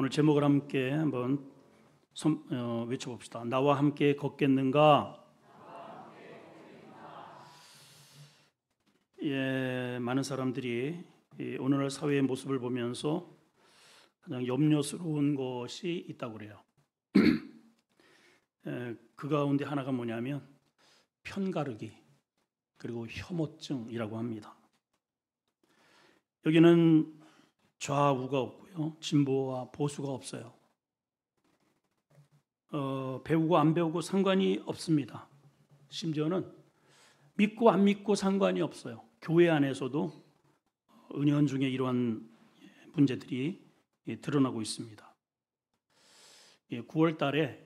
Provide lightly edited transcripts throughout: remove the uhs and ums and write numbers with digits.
오늘 제목을 함께 한번 외쳐봅시다. 나와 함께 걷겠는가? 예, 많은 사람들이 오늘날 사회의 모습을 보면서 가장 염려스러운 것이 있다고 그래요. 그 가운데 하나가 뭐냐면 편가르기 그리고 혐오증이라고 합니다. 여기는 좌우가 없고요, 진보와 보수가 없어요. 배우고 안 배우고 상관이 없습니다. 심지어는 믿고 안 믿고 상관이 없어요. 교회 안에서도 은연중에 이러한 문제들이 드러나고 있습니다. 9월 달에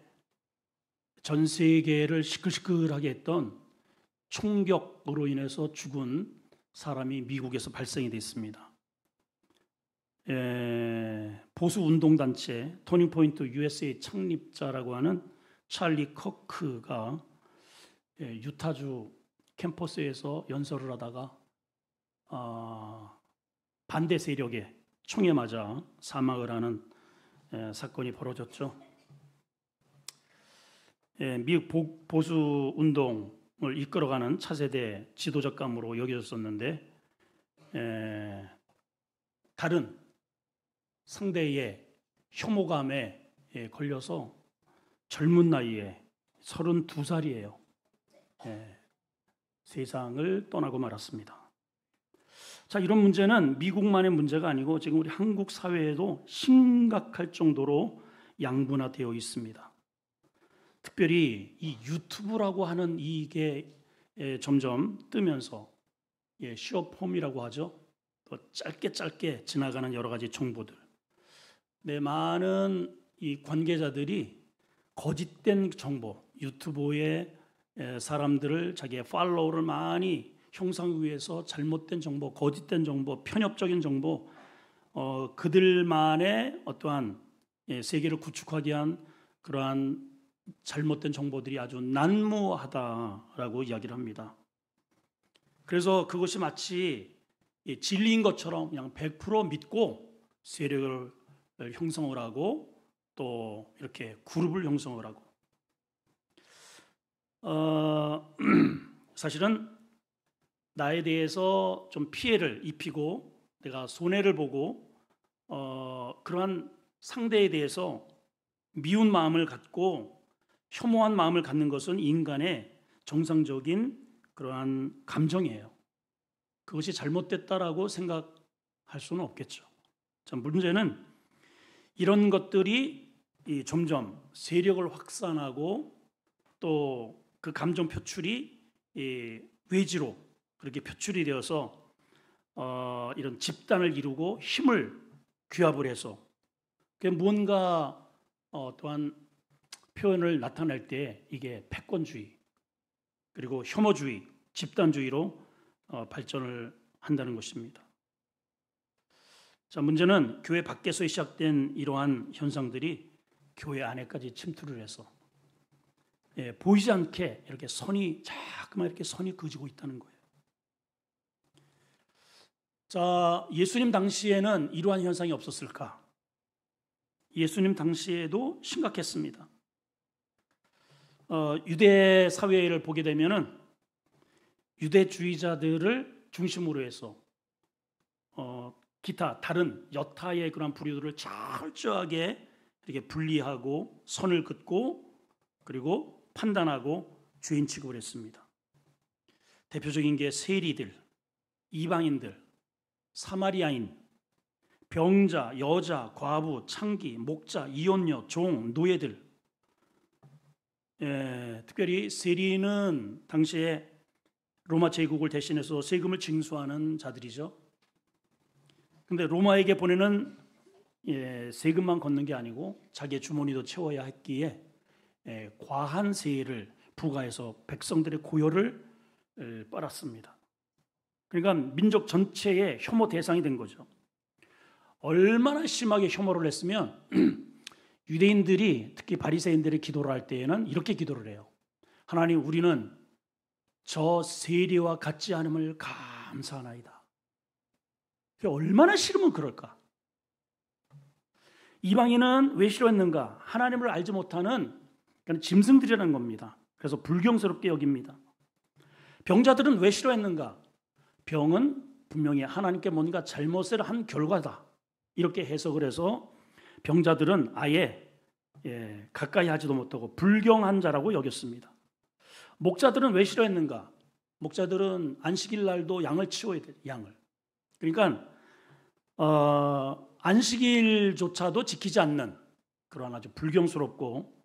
전 세계를 시끌시끌하게 했던 총격으로 인해서 죽은 사람이 미국에서 발생이 됐습니다. 보수 운동단체 터닝포인트 USA 창립자라고 하는 찰리 커크가 유타주 캠퍼스에서 연설을 하다가 반대 세력의 총에 맞아 사망을 하는 사건이 벌어졌죠. 미국 보수 운동을 이끌어가는 차세대 지도적 감으로 여겨졌었는데 다른 상대의 혐오감에 걸려서 젊은 나이에 32살이에요. 세상을 떠나고 말았습니다. 자, 이런 문제는 미국만의 문제가 아니고 지금 우리 한국 사회에도 심각할 정도로 양분화되어 있습니다. 특별히 이 유튜브라고 하는 이게 점점 뜨면서 숏폼이라고 하죠. 또 짧게 지나가는 여러 가지 정보들. 많은 이 관계자들이 거짓된 정보, 유튜브에 사람들을 자기의 팔로워를 많이 형성하기 위해서 잘못된 정보, 거짓된 정보, 편협적인 정보, 그들만의 어떠한 세계를 구축하기 위한 그러한 잘못된 정보들이 아주 난무하다라고 이야기를 합니다. 그래서 그것이 마치 진리인 것처럼 그냥 100% 믿고 세력을 형성을 하고 또 이렇게 그룹을 형성을 하고 사실은 나에 대해서 좀 피해를 입히고 내가 손해를 보고 그러한 상대에 대해서 미운 마음을 갖고 혐오한 마음을 갖는 것은 인간의 정상적인 그러한 감정이에요. 그것이 잘못됐다라고 생각할 수는 없겠죠. 자, 문제는 이런 것들이 점점 세력을 확산하고 또 그 감정 표출이 외지로 그렇게 표출이 되어서 이런 집단을 이루고 힘을 규합을 해서 뭔가 또한 표현을 나타낼 때 이게 패권주의 그리고 혐오주의, 집단주의로 발전을 한다는 것입니다. 자, 문제는 교회 밖에서 시작된 이러한 현상들이 교회 안에까지 침투를 해서 보이지 않게 이렇게 자꾸만 이렇게 선이 그어지고 있다는 거예요. 자, 예수님 당시에는 이러한 현상이 없었을까? 예수님 당시에도 심각했습니다. 유대 사회를 보게 되면은 유대주의자들을 중심으로 해서 기타 다른 여타의 그런 부류들을 철저하게 이렇게 분리하고 선을 긋고 그리고 판단하고 죄인 취급을 했습니다. 대표적인 게 세리들, 이방인들, 사마리아인, 병자, 여자, 과부, 창기, 목자, 이혼녀, 종, 노예들. 특별히 세리는 당시에 로마 제국을 대신해서 세금을 징수하는 자들이죠. 근데 로마에게 보내는 세금만 걷는 게 아니고 자기의 주머니도 채워야 했기에 과한 세를 부과해서 백성들의 고요를 빨았습니다. 그러니까 민족 전체의 혐오 대상이 된 거죠. 얼마나 심하게 혐오를 했으면 유대인들이 특히 바리새인들이 기도를 할 때에는 이렇게 기도를 해요. 하나님, 우리는 저 세리와 같지 않음을 감사하나이다. 얼마나 싫으면 그럴까? 이방인은 왜 싫어했는가? 하나님을 알지 못하는 짐승들이라는 겁니다. 그래서 불경스럽게 여깁니다. 병자들은 왜 싫어했는가? 병은 분명히 하나님께 뭔가 잘못을 한 결과다. 이렇게 해석을 해서 병자들은 아예 가까이 하지도 못하고 불경한 자라고 여겼습니다. 목자들은 왜 싫어했는가? 목자들은 안식일 날도 양을 치워야 돼요. 양을. 그러니까 안식일조차도 지키지 않는 그런 아주 불경스럽고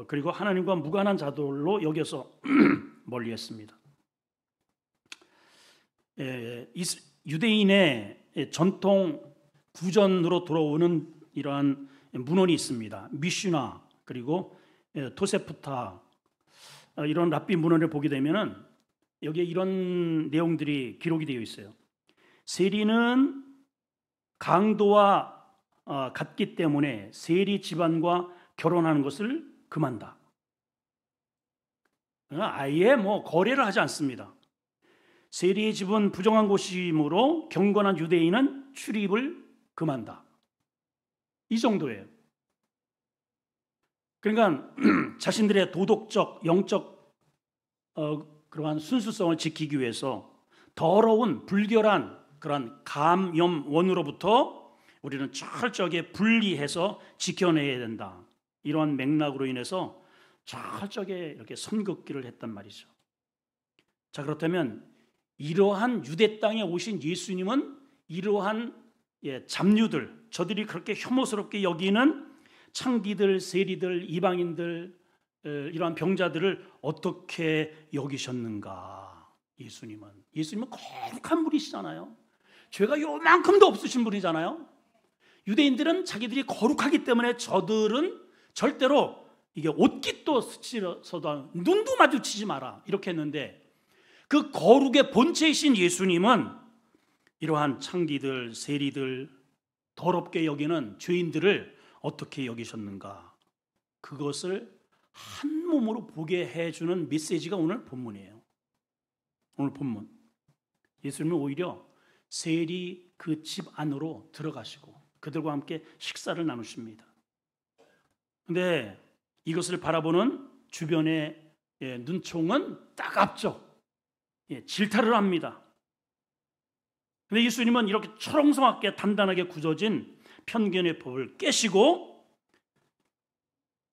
그리고 하나님과 무관한 자들로 여겨서 멀리했습니다. 유대인의 전통 구전으로 들어오는 이러한 문헌이 있습니다. 미슈나 그리고 토세프타 이런 랍비 문헌을 보게 되면은 여기에 이런 내용들이 기록이 되어 있어요. 세리는 강도와 같기 때문에 세리 집안과 결혼하는 것을 금한다. 아예 거래를 하지 않습니다. 세리의 집은 부정한 곳이므로 경건한 유대인은 출입을 금한다. 이 정도예요. 그러니까 자신들의 도덕적, 영적 그러한 순수성을 지키기 위해서 더러운 불결한 그런 감염원으로부터 우리는 철저하게 분리해서 지켜내야 된다. 이러한 맥락으로 인해서 철저하게 이렇게 선긋기를 했단 말이죠. 자, 그렇다면 이러한 유대 땅에 오신 예수님은 이러한 잡류들, 저들이 그렇게 혐오스럽게 여기는 창기들, 세리들, 이방인들, 이러한 병자들을 어떻게 여기셨는가? 예수님은 거룩한 분이시잖아요. 죄가 요만큼도 없으신 분이잖아요. 유대인들은 자기들이 거룩하기 때문에 저들은 절대로 이게 옷깃도 스치러서도 눈도 마주치지 마라 이렇게 했는데, 그 거룩의 본체이신 예수님은 이러한 창기들, 세리들, 더럽게 여기는 죄인들을 어떻게 여기셨는가? 그것을 한 몸으로 보게 해주는 메시지가 오늘 본문이에요. 오늘 본문. 예수님은 오히려 세리 그 집 안으로 들어가시고 그들과 함께 식사를 나누십니다. 그런데 이것을 바라보는 주변의 눈총은 따갑죠. 질타를 합니다. 그런데 예수님은 이렇게 초롱성하게 단단하게 굳어진 편견의 법을 깨시고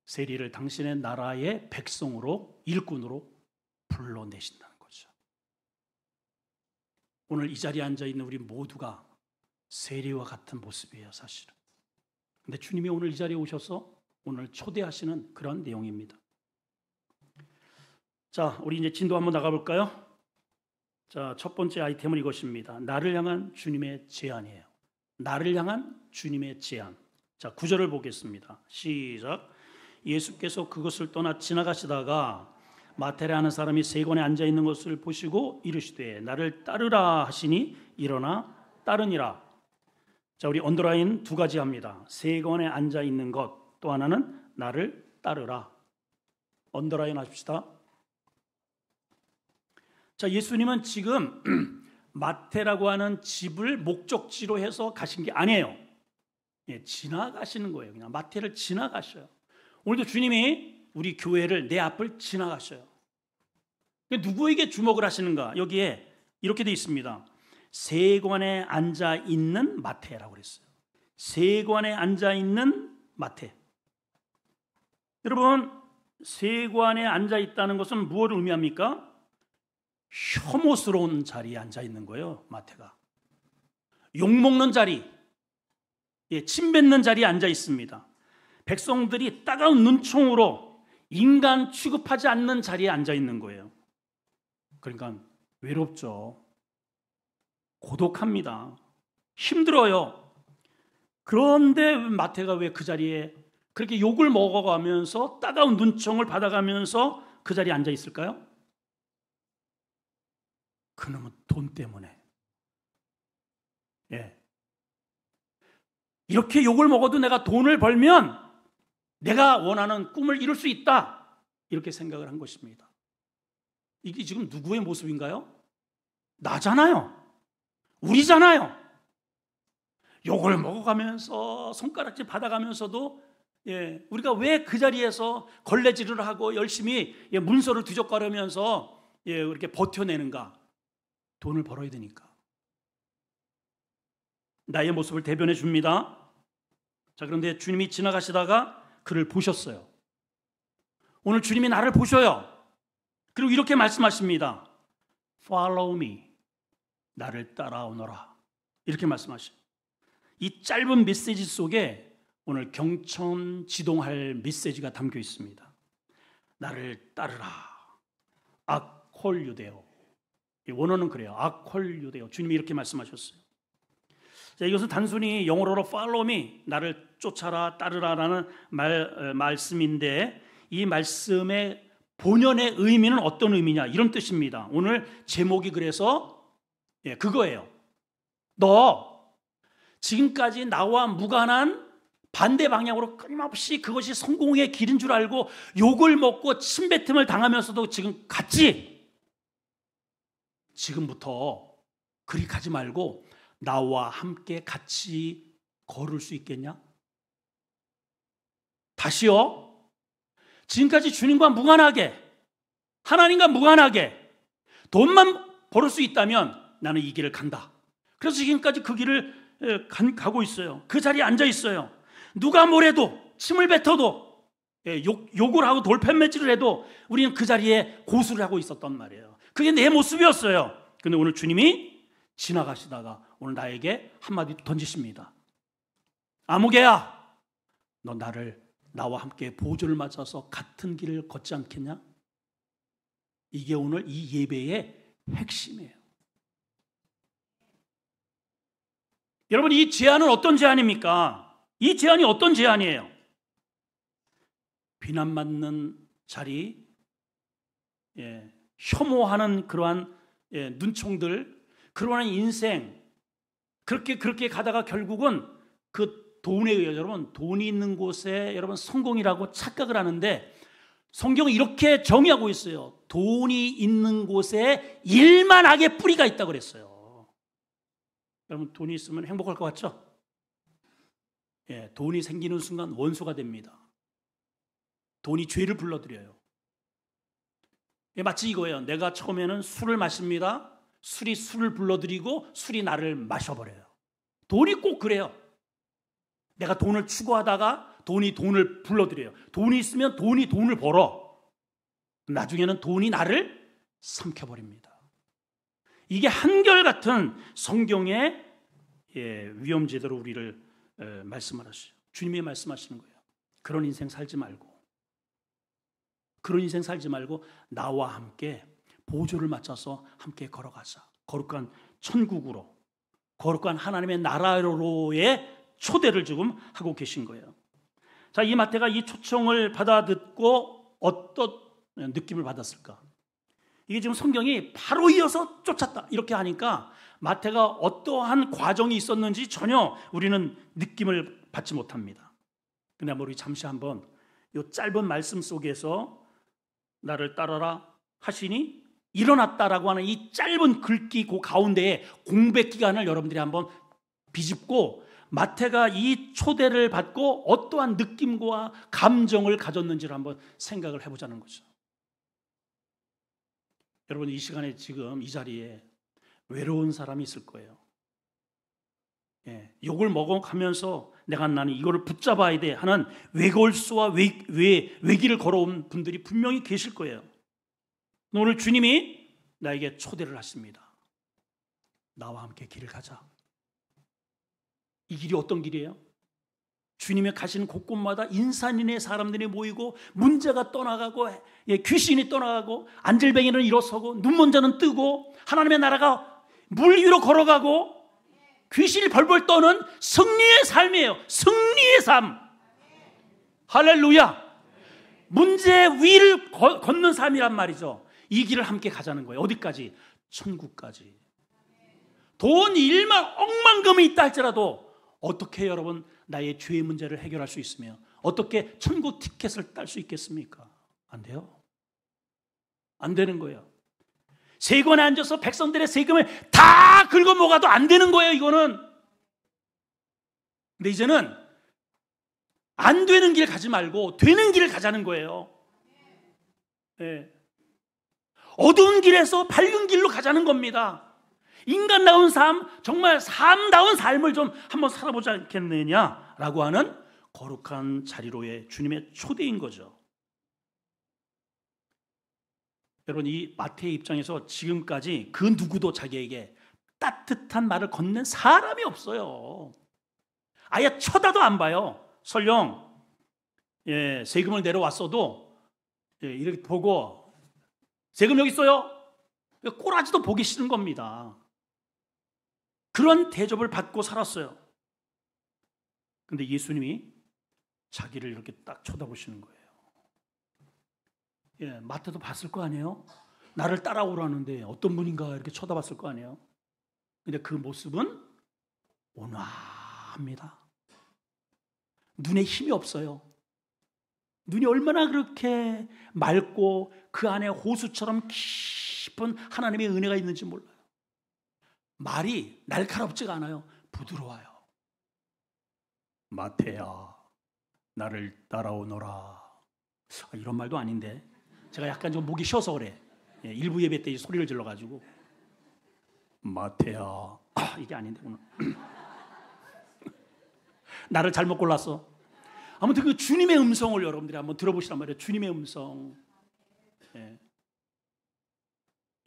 세리를 당신의 나라의 백성으로, 일꾼으로 불러내신다는 거죠. 오늘 이 자리에 앉아있는 우리 모두가 세리와 같은 모습이에요, 사실은. 근데 주님이 오늘 이 자리에 오셔서 오늘 초대하시는 그런 내용입니다. 자, 우리 이제 진도 한번 나가볼까요? 자, 첫 번째 아이템은 이것입니다. 나를 향한 주님의 제안이에요. 나를 향한 주님의 제안. 자, 9절을 보겠습니다. 시작. 예수께서 그것을 떠나 지나가시다가 마태라 하는 사람이 세관에 앉아 있는 것을 보시고 이르시되 나를 따르라 하시니 일어나 따르니라. 자, 우리 언더라인 두 가지 합니다. 세관에 앉아 있는 것, 또 하나는 나를 따르라. 언더라인 하십시다. 자, 예수님은 지금 마태라고 하는 집을 목적지로 해서 가신 게 아니에요. 지나가시는 거예요. 그냥 마태를 지나가셔요. 오늘도 주님이 우리 교회를 내 앞을 지나가셔요. 누구에게 주목을 하시는가? 여기에 이렇게 되어 있습니다. 세관에 앉아 있는 마태라고 그랬어요. 세관에 앉아 있는 마태. 여러분, 세관에 앉아 있다는 것은 무엇을 의미합니까? 혐오스러운 자리에 앉아 있는 거예요, 마태가. 욕먹는 자리, 침 뱉는 자리에 앉아 있습니다. 백성들이 따가운 눈총으로 인간 취급하지 않는 자리에 앉아 있는 거예요. 그러니까 외롭죠. 고독합니다. 힘들어요. 그런데 마태가 왜 그 자리에 그렇게 욕을 먹어가면서 따가운 눈총을 받아가면서 그 자리에 앉아 있을까요? 그놈은 돈 때문에. 이렇게 욕을 먹어도 내가 돈을 벌면 내가 원하는 꿈을 이룰 수 있다. 이렇게 생각을 한 것입니다. 이게 지금 누구의 모습인가요? 나잖아요. 우리잖아요. 욕을 먹어가면서 손가락질 받아가면서도 우리가 왜 그 자리에서 걸레질을 하고 열심히 문서를 뒤적거리면서 이렇게 버텨내는가? 돈을 벌어야 되니까. 나의 모습을 대변해 줍니다. 자, 그런데 주님이 지나가시다가 그를 보셨어요. 오늘 주님이 나를 보셔요. 그리고 이렇게 말씀하십니다. Follow me. 나를 따라오너라. 이렇게 말씀하셔요. 이 짧은 메시지 속에 오늘 경천 지동할 메시지가 담겨 있습니다. 나를 따르라. 아콜유데오. 원어는 그래요. 아콜유데오. 주님이 이렇게 말씀하셨어요. 자, 이것은 단순히 영어로는 follow me, 나를 쫓아라, 따르라라는 말씀인데 이 말씀의 본연의 의미는 어떤 의미냐, 이런 뜻입니다. 오늘 제목이 그래서 그거예요. 너 지금까지 나와 무관한 반대 방향으로 끊임없이 그것이 성공의 길인 줄 알고 욕을 먹고 침뱉음을 당하면서도 지금 갔지? 지금부터 그리 가지 말고 나와 함께 같이 걸을 수 있겠냐? 다시요. 지금까지 주님과 무관하게, 하나님과 무관하게 돈만 벌을 수 있다면 나는 이 길을 간다. 그래서 지금까지 그 길을 가고 있어요. 그 자리에 앉아 있어요. 누가 뭐래도, 침을 뱉어도, 욕을 하고 돌팬매질을 해도 우리는 그 자리에 고수를 하고 있었단 말이에요. 그게 내 모습이었어요. 근데 오늘 주님이 지나가시다가 오늘 나에게 한마디 던지십니다. 아무개야, 너 나와 함께 보좌를 맞아서 같은 길을 걷지 않겠냐? 이게 오늘 이 예배의 핵심이에요. 여러분, 이 제안은 어떤 제안입니까? 이 제안이 어떤 제안이에요? 비난받는 자리, 혐오하는 그러한 눈총들, 그러한 인생, 그렇게 가다가 결국은 그 돈에 의해, 여러분, 돈이 있는 곳에 여러분 성공이라고 착각을 하는데 성경은 이렇게 정의하고 있어요. 돈이 있는 곳에 일만 악의 뿌리가 있다고 그랬어요. 여러분, 돈이 있으면 행복할 것 같죠? 돈이 생기는 순간 원수가 됩니다. 돈이 죄를 불러들여요. 마치 이거예요. 내가 처음에는 술을 마십니다. 술이 술을 불러들이고 술이 나를 마셔버려요. 돈이 꼭 그래요. 내가 돈을 추구하다가 돈이 돈을 불러들여요. 돈이 있으면 돈이 돈을 벌어. 나중에는 돈이 나를 삼켜버립니다. 이게 한결같은 성경의 위험제도로 우리를 말씀을 하시죠. 주님이 말씀하시는 거예요. 그런 인생 살지 말고 나와 함께 보조를 맞춰서 함께 걸어가자. 거룩한 천국으로, 거룩한 하나님의 나라로의 초대를 지금 하고 계신 거예요. 자, 이 마태가 이 초청을 받아 듣고 어떤 느낌을 받았을까? 이게 지금 성경이 바로 이어서 쫓았다 이렇게 하니까 마태가 어떠한 과정이 있었는지 전혀 우리는 느낌을 받지 못합니다. 그냥 우리 잠시 한번 이 짧은 말씀 속에서 나를 따라라 하시니 일어났다라고 하는 이 짧은 글귀 그 가운데에 공백 기간을 여러분들이 한번 비집고 마태가 이 초대를 받고 어떠한 느낌과 감정을 가졌는지를 한번 생각을 해보자는 거죠. 여러분, 이 시간에 지금 이 자리에 외로운 사람이 있을 거예요. 욕을 먹어가면서 나는 이거를 붙잡아야 돼 하는 외골수와 외길을 걸어온 분들이 분명히 계실 거예요. 오늘 주님이 나에게 초대를 하십니다. 나와 함께 길을 가자. 이 길이 어떤 길이에요? 주님이 가시는 곳곳마다 인산인의 사람들이 모이고 문제가 떠나가고 귀신이 떠나가고 안질뱅이는 일어서고 눈먼 자는 뜨고 하나님의 나라가 물 위로 걸어가고 귀신이 벌벌 떠는 승리의 삶이에요. 승리의 삶. 할렐루야. 문제 위를 걷는 삶이란 말이죠. 이 길을 함께 가자는 거예요. 어디까지? 천국까지. 돈, 일만, 억만금이 있다 할지라도 어떻게 여러분 나의 죄의 문제를 해결할 수 있으며 어떻게 천국 티켓을 딸 수 있겠습니까? 안 돼요. 안 되는 거예요. 세관에 앉아서 백성들의 세금을 다 긁어모아도 안 되는 거예요. 이거는 근데 이제는 안 되는 길 가지 말고 되는 길을 가자는 거예요. 예. 어두운 길에서 밝은 길로 가자는 겁니다. 인간다운 삶, 정말 삶다운 삶을 좀 한번 살아보지 않겠느냐라고 하는 거룩한 자리로의 주님의 초대인 거죠. 여러분, 이 마태의 입장에서 지금까지 그 누구도 자기에게 따뜻한 말을 건넨 사람이 없어요. 아예 쳐다도 안 봐요. 설령 세금을 내려왔어도 이렇게 보고 세금 여기 있어요? 꼬라지도 보기 싫은 겁니다. 그런 대접을 받고 살았어요. 근데 예수님이 자기를 이렇게 딱 쳐다보시는 거예요. 마태도 봤을 거 아니에요? 나를 따라오라는데 어떤 분인가 이렇게 쳐다봤을 거 아니에요? 근데 그 모습은 온화합니다. 눈에 힘이 없어요. 눈이 얼마나 그렇게 맑고 그 안에 호수처럼 깊은 하나님의 은혜가 있는지 몰라요. 말이 날카롭지가 않아요. 부드러워요. 마태야, 나를 따라오너라. 이런 말도 아닌데 제가 약간 좀 목이 쉬어서 그래. 일부 예배 때 소리를 질러가지고 마태야, 이게 아닌데 오늘 나를 잘못 골랐어. 아무튼 그 주님의 음성을 여러분들이 한번 들어보시란 말이에요. 주님의 음성.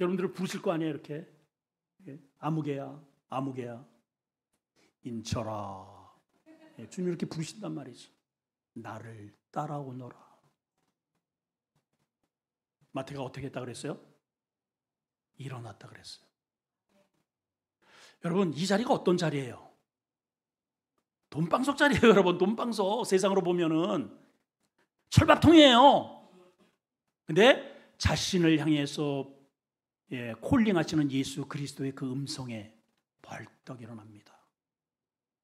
여러분들을 부르실 거 아니에요, 이렇게. 아무개야, 아무개야, 인쳐라. 주님이 이렇게 부르신단 말이죠. 나를 따라오너라. 마태가 어떻게 했다 그랬어요? 일어났다 그랬어요. 여러분, 이 자리가 어떤 자리예요? 돈방석 자리예요, 여러분. 돈방석. 세상으로 보면은 철밥통이에요. 근데 자신을 향해서 콜링하시는 예수 그리스도의 그 음성에 벌떡 일어납니다.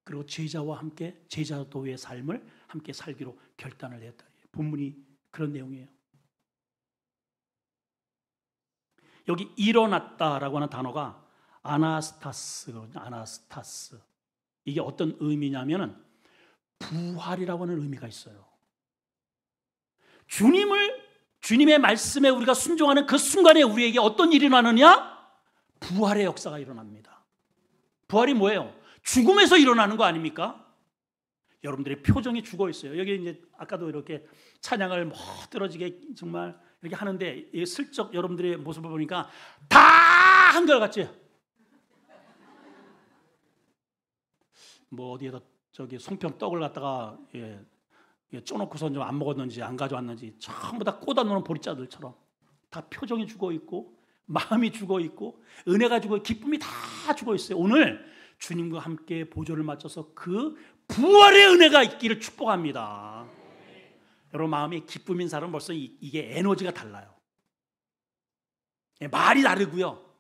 그리고 제자와 함께 제자도의 삶을 함께 살기로 결단을 했다. 본문이 그런 내용이에요. 여기 일어났다라고 하는 단어가 아나스타스거든요. 아나스타스. 이게 어떤 의미냐면은 부활이라고 하는 의미가 있어요. 주님의 말씀에 우리가 순종하는 그 순간에 우리에게 어떤 일이 일어나느냐? 부활의 역사가 일어납니다. 부활이 뭐예요? 죽음에서 일어나는 거 아닙니까? 여러분들의 표정이 죽어 있어요. 여기 이제 아까도 이렇게 찬양을 멋들어지게 정말 이렇게 하는데 슬쩍 여러분들의 모습을 보니까 다 한결같지? 뭐 어디에다 저기 송편 떡을 갖다가 쪄놓고서 좀 안 먹었는지 안 가져왔는지 전부 다 꽂아놓은 보리자들처럼 다 표정이 죽어 있고 마음이 죽어 있고 은혜가 죽어 기쁨이 다 죽어 있어요. 오늘 주님과 함께 보조를 맞춰서 그 부활의 은혜가 있기를 축복합니다. 여러분, 마음이 기쁨인 사람은 벌써 이게 에너지가 달라요. 말이 다르고요.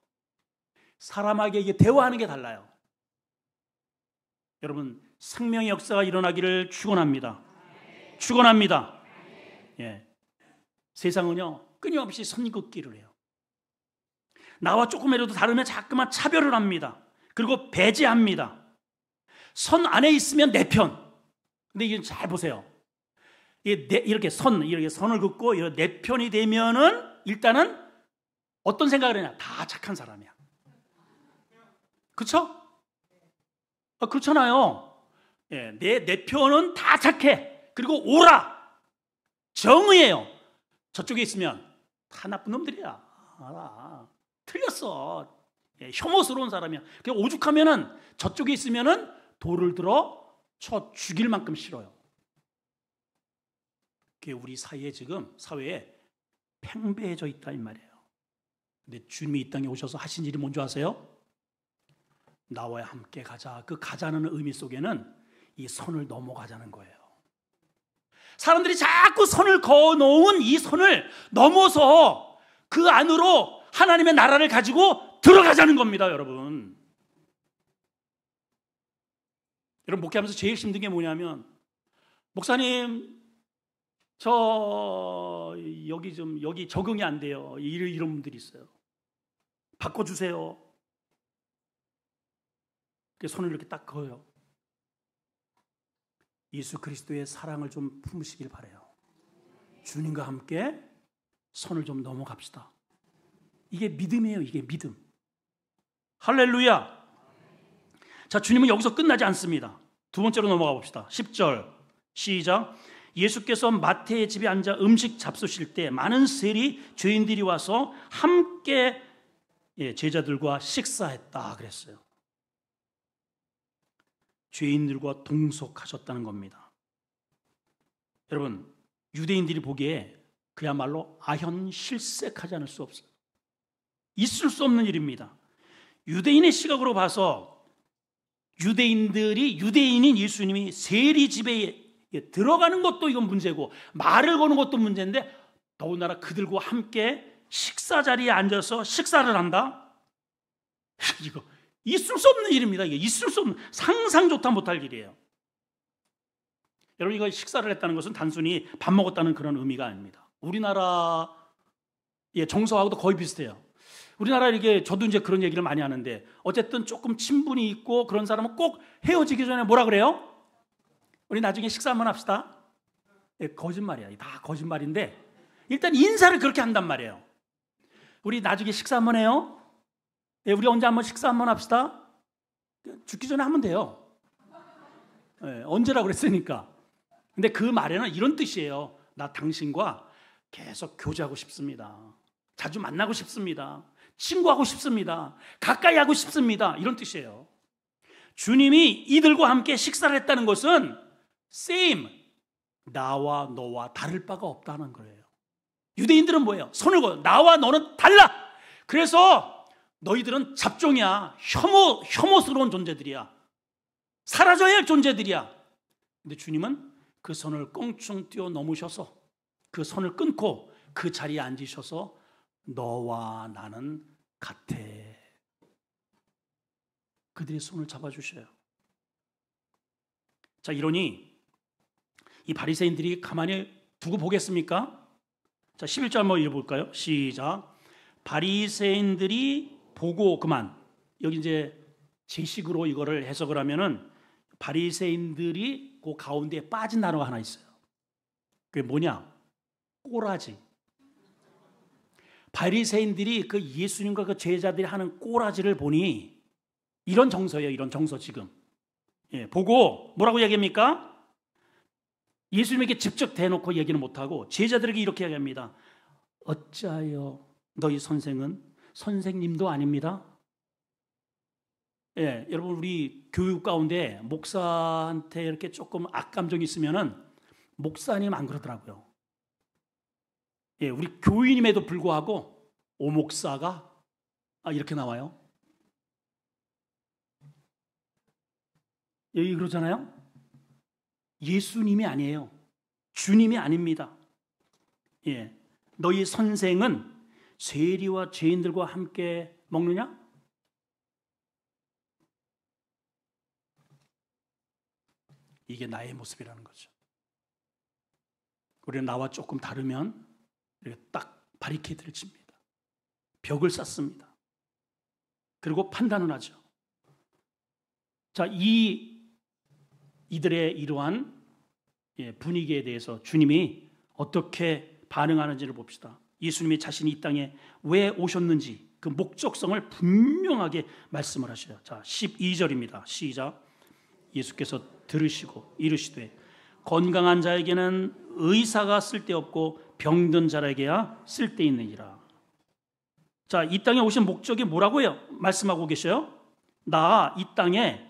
사람에게 이게 대화하는 게 달라요. 여러분, 생명의 역사가 일어나기를 축원합니다. 축원합니다. 세상은요 끊임없이 선긋기를 해요. 나와 조금이라도 다르면 자꾸만 차별을 합니다. 그리고 배제합니다. 선 안에 있으면 내 편. 근데 이게 잘 보세요. 이렇게 선을 긋고 내 편이 되면은 일단은 어떤 생각을 하냐? 다 착한 사람이야. 그렇죠? 그렇잖아요. 내 편은 다 착해. 그리고 오라. 정의예요. 저쪽에 있으면 다 나쁜 놈들이야. 알아. 틀렸어. 혐오스러운 사람이야. 그냥 오죽하면은 저쪽에 있으면은 돌을 들어 쳐 죽일 만큼 싫어요. 그게 우리 사이에 지금 사회에 팽배해져 있다 이 말이에요. 근데 주님이 이 땅에 오셔서 하신 일이 뭔지 아세요? 나와 함께 가자. 그 가자는 의미 속에는 이 선을 넘어가자는 거예요. 사람들이 자꾸 선을 그어놓은 이 선을 넘어서 그 안으로 하나님의 나라를 가지고 들어가자는 겁니다, 여러분. 여러분, 목회하면서 제일 힘든 게 뭐냐면, 목사님, 저 여기 적응이 안 돼요. 이런 분들이 있어요. 바꿔주세요. 손을 이렇게 딱 그어요. 예수 그리스도의 사랑을 좀 품으시길 바라요. 주님과 함께 선을 좀 넘어갑시다. 이게 믿음이에요. 이게 믿음. 할렐루야. 자, 주님은 여기서 끝나지 않습니다. 두 번째로 넘어가 봅시다. 10절 시작. 예수께서 마태의 집에 앉아 음식 잡수실 때 많은 세리 죄인들이 와서 함께 제자들과 식사했다 그랬어요. 죄인들과 동석하셨다는 겁니다. 여러분, 유대인들이 보기에 그야말로 아현실색하지 않을 수 없어요. 있을 수 없는 일입니다. 유대인의 시각으로 봐서 유대인인 예수님이 세리 집에 들어가는 것도 이건 문제고 말을 거는 것도 문제인데 더군다나 그들과 함께 식사 자리에 앉아서 식사를 한다? 이거 있을 수 없는 일입니다. 이게 있을 수 없는, 상상조차 못할 일이에요. 여러분, 이거 식사를 했다는 것은 단순히 밥 먹었다는 그런 의미가 아닙니다. 우리나라의 정서하고도 거의 비슷해요. 우리나라 이게 저도 이제 그런 얘기를 많이 하는데 어쨌든 조금 친분이 있고 그런 사람은 꼭 헤어지기 전에 뭐라 그래요? 우리 나중에 식사 한번 합시다. 거짓말이야. 다 거짓말인데 일단 인사를 그렇게 한단 말이에요. 우리 나중에 식사 한번 해요. 우리 언제 한번 식사 한번 합시다. 죽기 전에 하면 돼요. 언제라고 그랬으니까. 근데 그 말에는 이런 뜻이에요. 나 당신과 계속 교제하고 싶습니다. 자주 만나고 싶습니다. 친구하고 싶습니다. 가까이 하고 싶습니다. 이런 뜻이에요. 주님이 이들과 함께 식사를 했다는 것은 same, 나와 너와 다를 바가 없다는 거예요. 유대인들은 뭐예요? 손을 거 나와 너는 달라. 그래서 너희들은 잡종이야. 혐오스러운 존재들이야. 사라져야 할 존재들이야. 근데 주님은 그 선을 껑충 뛰어넘으셔서 그 선을 끊고 그 자리에 앉으셔서 너와 나는 같아. 그들의 손을 잡아주셔요. 자, 이러니 이 바리새인들이 가만히 두고 보겠습니까? 자, 11절 한번 읽어볼까요? 시작. 바리새인들이 보고 그만. 여기 이제 제식으로 이거를 해석을 하면은 바리새인들이 그 가운데에 빠진 단어가 하나 있어요. 그게 뭐냐? 꼬라지. 바리새인들이 그 예수님과 그 제자들이 하는 꼬라지를 보니 이런 정서예요. 이런 정서 지금. 보고 뭐라고 얘기합니까? 예수님에게 직접 대놓고 얘기는 못하고 제자들에게 이렇게 얘기합니다. 어찌하여 너희 선생은 선생님도 아닙니다. 여러분, 우리 교육 가운데 목사한테 이렇게 조금 악감정이 있으면은 목사님 안 그러더라고요. 우리 교인임에도 불구하고 오 목사가 이렇게 나와요. 여기 그러잖아요. 예수님이 아니에요. 주님이 아닙니다. 너희 선생은 세리와 죄인들과 함께 먹느냐? 이게 나의 모습이라는 거죠. 우리는 나와 조금 다르면 이렇게 딱 바리케이드를 칩니다. 벽을 쌓습니다. 그리고 판단을 하죠. 자, 이들의 이러한 분위기에 대해서 주님이 어떻게 반응하는지를 봅시다. 예수님이 자신이 이 땅에 왜 오셨는지 그 목적성을 분명하게 말씀을 하셔요. 자, 12절입니다. 시작. 예수께서 들으시고 이르시되 건강한 자에게는 의사가 쓸데없고 병든 자에게야 쓸데있느니라. 자, 이 땅에 오신 목적이 뭐라고요? 말씀하고 계셔요. 나 이 땅에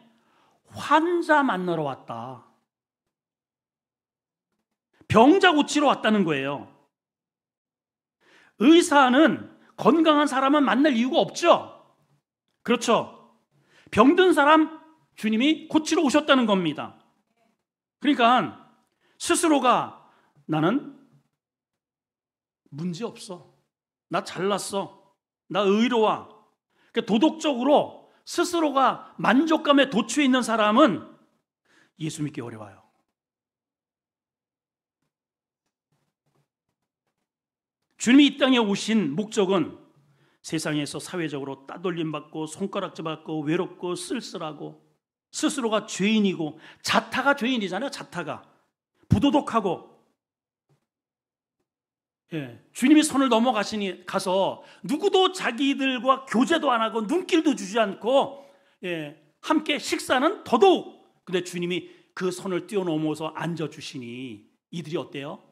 환자 만나러 왔다. 병자 고치러 왔다는 거예요. 의사는 건강한 사람은 만날 이유가 없죠. 그렇죠. 병든 사람 주님이 고치러 오셨다는 겁니다. 그러니까 스스로가 나는 문제 없어. 나 잘났어. 나 의로워. 그러니까 도덕적으로 스스로가 만족감에 도취해 있는 사람은 예수 믿기 어려워요. 주님이 이 땅에 오신 목적은 세상에서 사회적으로 따돌림받고 손가락질 받고 외롭고 쓸쓸하고 스스로가 죄인이고, 자타가 죄인이잖아요. 자타가 부도덕하고, 주님이 선을 넘어가시니 가서 누구도 자기들과 교제도 안 하고 눈길도 주지 않고, 함께 식사는 더더욱. 근데 주님이 그 선을 뛰어넘어서 앉아주시니 이들이 어때요?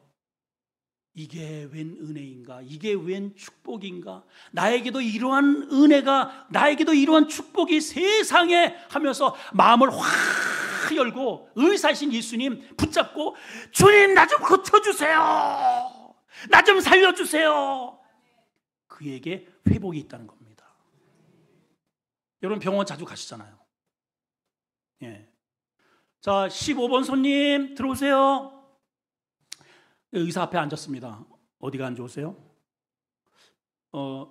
이게 웬 은혜인가? 이게 웬 축복인가? 나에게도 이러한 은혜가, 나에게도 이러한 축복이 세상에 하면서 마음을 확 열고 의사신 예수님 붙잡고, 주님 나 좀 고쳐주세요, 나 좀 살려주세요. 그에게 회복이 있다는 겁니다. 여러분 병원 자주 가시잖아요. 자, 15번 손님 들어오세요. 의사 앞에 앉았습니다. 어디가 안 좋으세요?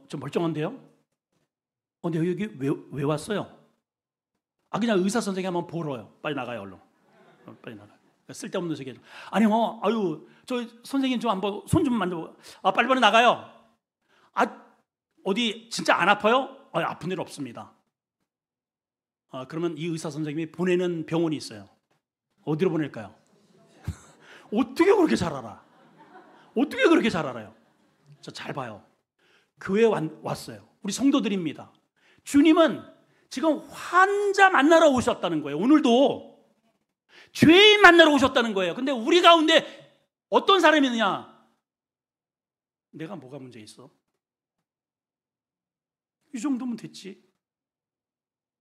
좀 멀쩡한데요? 근데 여기 왜 왔어요? 그냥 의사 선생님 한번 보러요. 빨리 나가요, 얼른. 빨리 나가요. 쓸데없는 소리. 아니, 저 선생님 좀 한번 손 좀 만져보. 빨리 나가요. 어디 진짜 안 아파요? 아픈 일 없습니다. 그러면 이 의사 선생님이 보내는 병원이 있어요. 어디로 보낼까요? 어떻게 그렇게 잘 알아? 어떻게 그렇게 잘 알아요? 잘 봐요. 교회에 왔어요. 우리 성도들입니다. 주님은 지금 환자 만나러 오셨다는 거예요. 오늘도 죄인 만나러 오셨다는 거예요. 근데 우리 가운데 어떤 사람이 있느냐? 내가 뭐가 문제 있어? 이 정도면 됐지.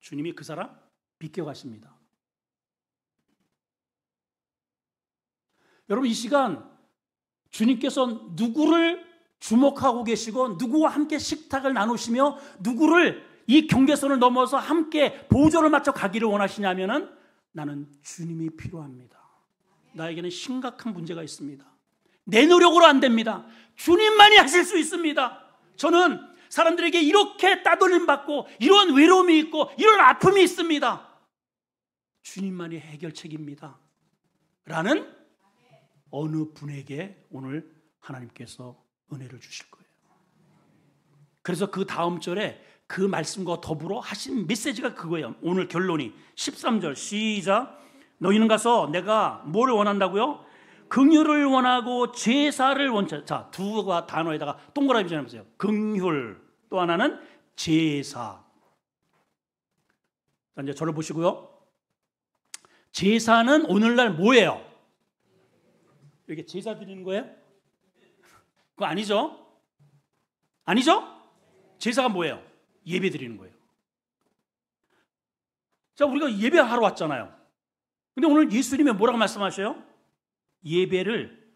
주님이 그 사람 비껴가십니다. 여러분, 이 시간 주님께서 누구를 주목하고 계시고, 누구와 함께 식탁을 나누시며, 누구를 이 경계선을 넘어서 함께 보조를 맞춰 가기를 원하시냐면은, 나는 주님이 필요합니다. 나에게는 심각한 문제가 있습니다. 내 노력으로 안 됩니다. 주님만이 하실 수 있습니다. 저는 사람들에게 이렇게 따돌림 받고, 이런 외로움이 있고, 이런 아픔이 있습니다. 주님만이 해결책입니다. 라는 어느 분에게 오늘 하나님께서 은혜를 주실 거예요. 그래서 그 다음 절에 그 말씀과 더불어 하신 메시지가 그거예요. 오늘 결론이 13절 시작. 너희는 가서 내가 뭐를 원한다고요? 긍휼을 원하고 제사를 원치. 자, 두 단어에다가 동그라미 전해보세요. 긍휼, 또 하나는 제사. 자, 이제 저를 보시고요. 제사는 오늘날 뭐예요? 이렇게 제사 드리는 거예요? 그거 아니죠? 아니죠? 제사가 뭐예요? 예배 드리는 거예요. 자, 우리가 예배하러 왔잖아요. 근데 오늘 예수님이 뭐라고 말씀하셔요? 예배를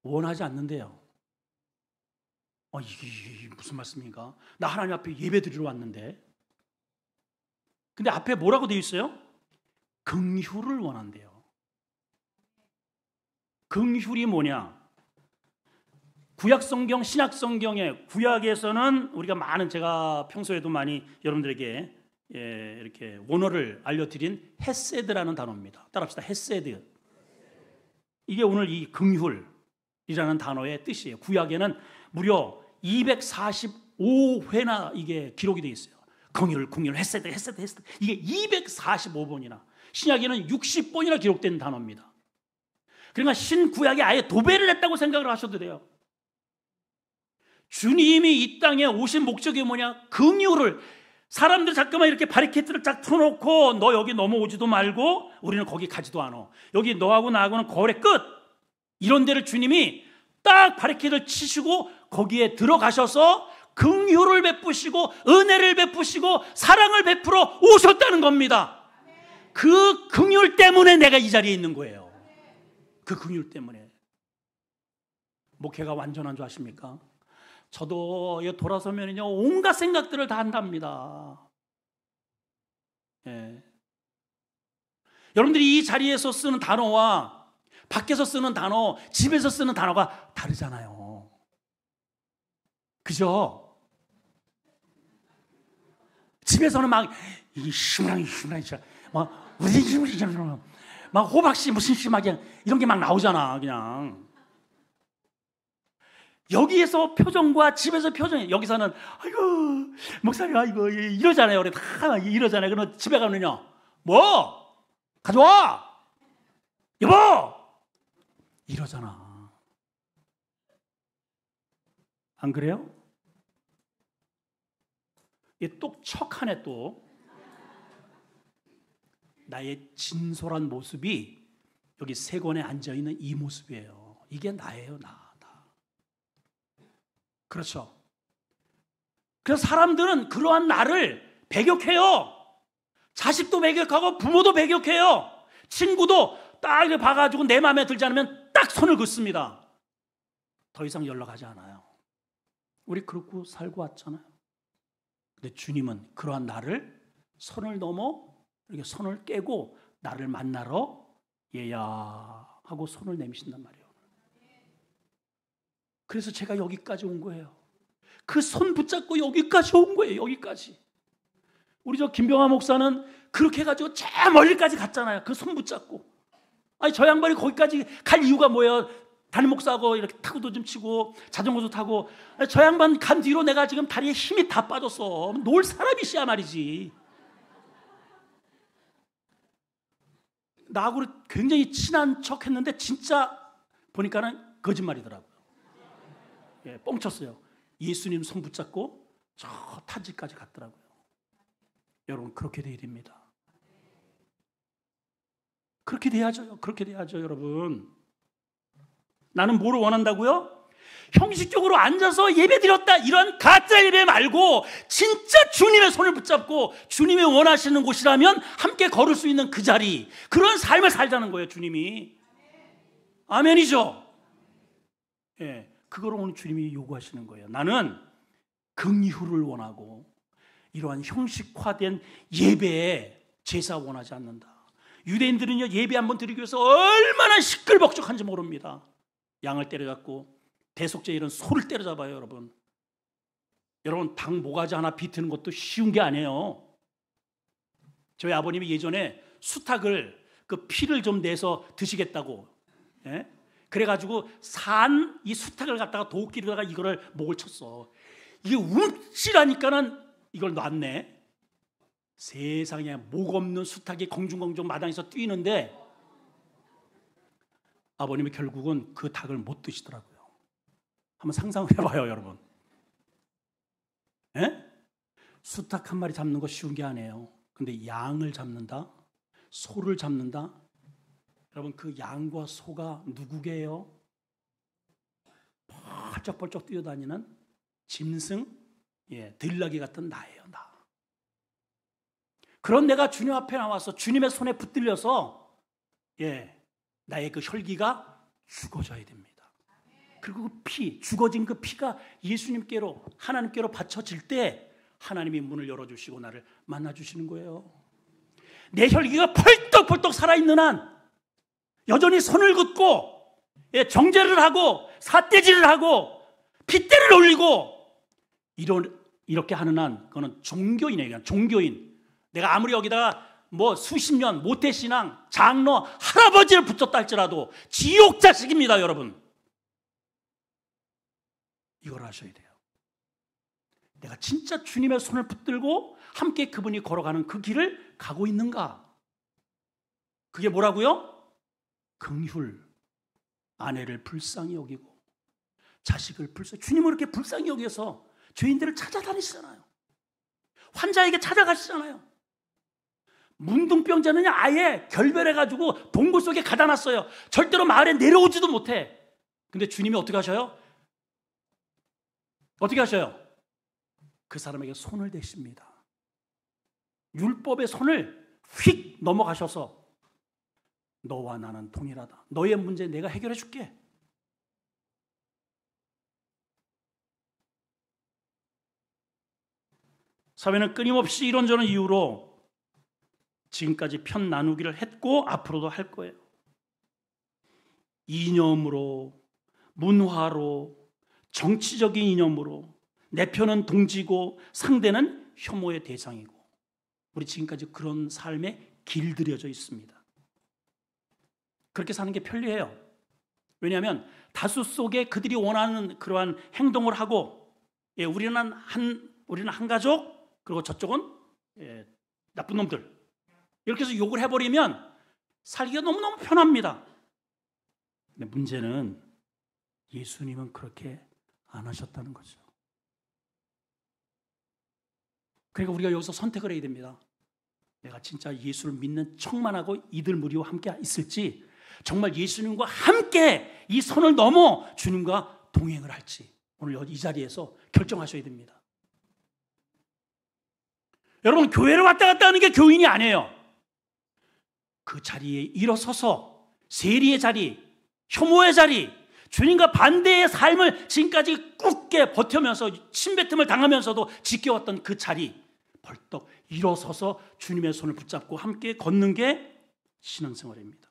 원하지 않는데요. 이게 무슨 말씀인가? 나 하나님 앞에 예배 드리러 왔는데. 근데 앞에 뭐라고 되어 있어요? 긍휼을 원한대요. 긍휼이 뭐냐? 구약성경, 신약성경의 구약에서는 우리가 많은, 제가 평소에도 많이 여러분들에게 이렇게 원어를 알려드린 헤세드라는 단어입니다. 따라합시다. 헤세드. 이게 오늘 이 긍휼이라는 단어의 뜻이에요. 구약에는 무려 245회나 이게 기록이 되어 있어요. 긍휼, 헤세드. 이게 245번이나, 신약에는 60번이나 기록된 단어입니다. 그러니까 신구약에 아예 도배를 했다고 생각을 하셔도 돼요. 주님이 이 땅에 오신 목적이 뭐냐? 긍휼을. 사람들 잠깐만 이렇게 바리케이트를 쫙 틀어놓고, 너 여기 넘어오지도 말고 우리는 거기 가지도 않아, 여기 너하고 나하고는 거래 끝, 이런 데를 주님이 딱 바리케이트를 치시고 거기에 들어가셔서 긍휼을 베푸시고 은혜를 베푸시고 사랑을 베풀어 오셨다는 겁니다. 그 긍휼 때문에 내가 이 자리에 있는 거예요. 그 긍휼 때문에. 목회가 완전한 줄 아십니까? 저도 돌아서면요 온갖 생각들을 다 한답니다. 여러분들이 이 자리에서 쓰는 단어와 밖에서 쓰는 단어, 집에서 쓰는 단어가 다르잖아요. 그죠? 집에서는 막 막 호박씨 무슨 씨 막 이런 게 막 나오잖아. 그냥 여기에서 표정과 집에서 표정이, 여기서는 아이고 목사님 아이고 이러잖아요. 우리 다 이러잖아요. 그러면 집에 가면요 뭐 가져와! 여보! 이러잖아. 안 그래요? 얘 똑척하네 또. 나의 진솔한 모습이 여기 세 권에 앉아있는 이 모습이에요. 이게 나예요, 나. 그렇죠. 그래서 사람들은 그러한 나를 배격해요. 자식도 배격하고 부모도 배격해요. 친구도 딱 이렇게 봐가지고 내 마음에 들지 않으면 딱 손을 긋습니다. 더 이상 연락하지 않아요. 우리 그렇고 살고 왔잖아요. 근데 주님은 그러한 나를 선을 넘어 이렇게 선을 깨고 나를 만나러 얘야 하고 손을 내미신단 말이에요. 그래서 제가 여기까지 온 거예요. 그 손 붙잡고 여기까지 온 거예요. 여기까지. 우리 저 김병하 목사는 그렇게 해가지고 저 멀리까지 갔잖아요. 그 손 붙잡고. 아니 저 양반이 거기까지 갈 이유가 뭐예요? 담임 목사하고 이렇게 타구도 좀 치고 자전거도 타고. 아니, 저 양반 간 뒤로 내가 지금 다리에 힘이 다 빠졌어. 놀 사람이 씨야 말이지. 나하고 굉장히 친한 척 했는데 진짜 보니까는 거짓말이더라고요. 예, 뻥쳤어요. 예수님 손 붙잡고 저 탄지까지 갔더라고요. 여러분 그렇게 돼야 됩니다. 그렇게 돼야죠. 그렇게 돼야죠, 여러분. 나는 뭐를 원한다고요? 형식적으로 앉아서 예배 드렸다 이런 가짜 예배 말고 진짜 주님의 손을 붙잡고 주님이 원하시는 곳이라면 함께 걸을 수 있는 그 자리, 그런 삶을 살자는 거예요, 주님이. 아멘이죠? 예, 그걸 오늘 주님이 요구하시는 거예요. 나는 긍휼을 원하고 이러한 형식화된 예배에 제사 원하지 않는다. 유대인들은요, 예배 한번 드리기 위해서 얼마나 시끌벅적한지 모릅니다. 양을 때려잡고 대속제 이런 소를 때려잡아요, 여러분. 여러분 닭 모가지 하나 비트는 것도 쉬운 게 아니에요. 저희 아버님이 예전에 수탉을 그 피를 좀 내서 드시겠다고, 예? 그래가지고 산 이 수탉을 갖다가 도끼로다가 이거를 목을 쳤어. 이게 움찔하니까는 이걸 놨네. 세상에 목 없는 수탉이 공중공중 마당에서 뛰는데 아버님이 결국은 그 닭을 못 드시더라고요. 한번 상상을 해봐요, 여러분. 예? 수탉 한 마리 잡는 거 쉬운 게 아니에요. 근데 양을 잡는다, 소를 잡는다. 여러분 그 양과 소가 누구게요? 펄쩍펄쩍 뛰어다니는 짐승, 예, 들나귀 같은 나예요, 나. 그런 내가 주님 앞에 나와서 주님의 손에 붙들려서, 예, 나의 그 혈기가 죽어져야 됩니다. 그리고 그 피, 죽어진 그 피가 예수님께로, 하나님께로 바쳐질 때 하나님이 문을 열어주시고 나를 만나주시는 거예요. 내 혈기가 펄떡펄떡 살아있는 한 여전히 손을 긋고, 예, 정죄를 하고 삿대질을 하고 핏대를 올리고 이렇게 하는 한 그거는 종교인이에요. 그냥 종교인. 내가 아무리 여기다가 뭐 수십 년 모태신앙 장로 할아버지를 붙였다 할지라도 지옥 자식입니다, 여러분. 이걸 아셔야 돼요. 내가 진짜 주님의 손을 붙들고 함께 그분이 걸어가는 그 길을 가고 있는가? 그게 뭐라고요? 긍휼, 아내를 불쌍히 여기고 자식을 불쌍히, 주님은 이렇게 불쌍히 여기서 죄인들을 찾아다니시잖아요. 환자에게 찾아가시잖아요. 문둥병자는 아예 결별해가지고 동굴 속에 가다 놨어요. 절대로 마을에 내려오지도 못해. 근데 주님이 어떻게 하셔요? 어떻게 하셔요? 그 사람에게 손을 대십니다. 율법의 손을 휙 넘어가셔서 너와 나는 동일하다. 너의 문제 내가 해결해 줄게. 사회는 끊임없이 이런저런 이유로 지금까지 편 나누기를 했고 앞으로도 할 거예요. 이념으로, 문화로, 정치적인 이념으로 내 편은 동지고 상대는 혐오의 대상이고, 우리 지금까지 그런 삶에 길들여져 있습니다. 그렇게 사는 게 편리해요. 왜냐하면 다수 속에 그들이 원하는 그러한 행동을 하고, 예, 우리는 한 가족, 그리고 저쪽은, 예, 나쁜 놈들, 이렇게 해서 욕을 해버리면 살기가 너무너무 편합니다. 근데 문제는 예수님은 그렇게 안 하셨다는 거죠. 그러니까 우리가 여기서 선택을 해야 됩니다. 내가 진짜 예수를 믿는 척만하고 이들 무리와 함께 있을지, 정말 예수님과 함께 이 선을 넘어 주님과 동행을 할지, 오늘 이 자리에서 결정하셔야 됩니다. 여러분, 교회를 왔다 갔다 하는 게 교인이 아니에요. 그 자리에 일어서서 세리의 자리, 혐오의 자리, 주님과 반대의 삶을 지금까지 굳게 버텨면서 침뱉음을 당하면서도 지켜왔던 그 자리, 벌떡 일어서서 주님의 손을 붙잡고 함께 걷는 게 신앙생활입니다.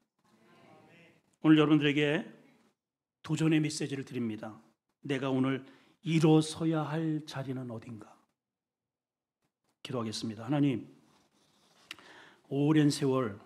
오늘 여러분들에게 도전의 메시지를 드립니다. 내가 오늘 일어서야 할 자리는 어딘가? 기도하겠습니다. 하나님, 오랜 세월